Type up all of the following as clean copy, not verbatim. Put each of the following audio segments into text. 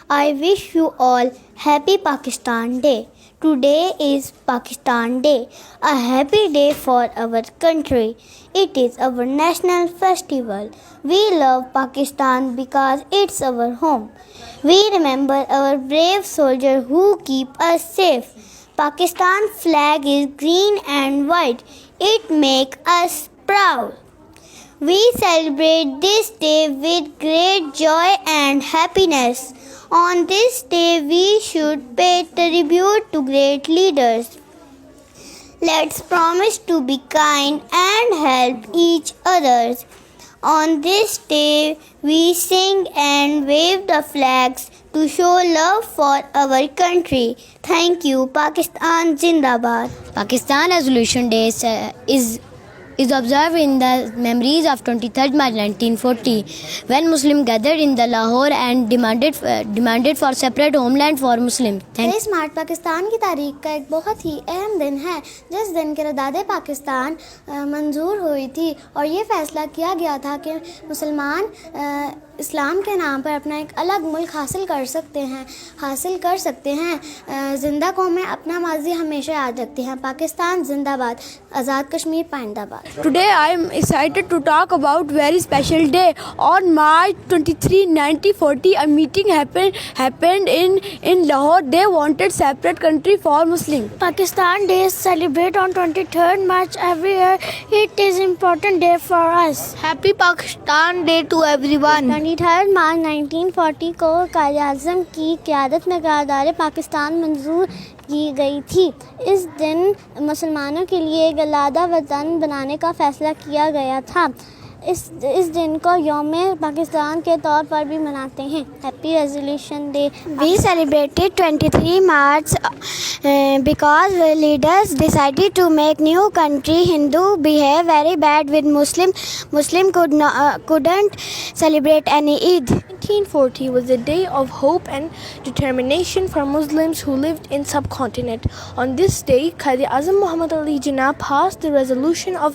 I wish you all Happy Pakistan Day. Today is Pakistan Day, a happy day for our country. It is our national festival. We love Pakistan because it's our home. We remember our brave soldiers who keep us safe. Pakistan flag is green and white. It makes us proud. We celebrate this day with great joy and happiness. On this day, we should pay tribute to great leaders. Let's promise to be kind and help each other. On this day, we sing and wave the flags to show love for our country. Thank you. Pakistan Zindabad. Pakistan Resolution Day is observed in the memories of 23rd March 1940, when Muslims gathered in the Lahore and demanded for separate homeland for Muslims. 23 मार्च पाकिस्तान की तारीख का एक बहुत ही अहम दिन है, जिस दिन क़रारदाद पाकिस्तान मंजूर हुई थी और ये फ़ैसला किया गया था कि मुसलमान इस्लाम के नाम पर अपना एक अलग मुल्क हासिल कर सकते हैं। ज़िंदा कौमें अपना माजी हमेशा याद रखती हैं। पाकिस्तान जिंदाबाद, Azad Kashmir पाइंदाबाद। Today I am excited to talk about very special day. On March 23, 1940, a meeting happened in Lahore. They wanted separate country for Muslims. Pakistan Day is celebrated on 23rd March every year. It is important day for us. Happy Pakistan Day to everyone. 23rd मार्च 1940 को कायद-ए-आज़म की क़यादत में क़रारदाद पाकिस्तान मंजूर की गई थी। इस दिन मुसलमानों के लिए एक अलग वतन बनाने का फ़ैसला किया गया था। इस दिन को यौम पाकिस्तान के तौर पर भी मनाते हैं। Happy resolution day. We celebrated 23 March because leaders decided to make new country. Hindu behave very bad with Muslim couldn't celebrate any Eid. 1940 was a day of hope and determination for Muslims who lived in subcontinent. On this day, Quaid-e-Azam Muhammad Ali Jinnah passed the resolution of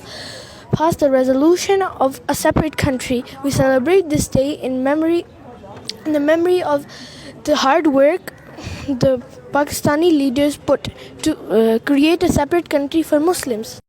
a separate country. We celebrate this day in the memory of the hard work the Pakistani leaders put to create a separate country for Muslims.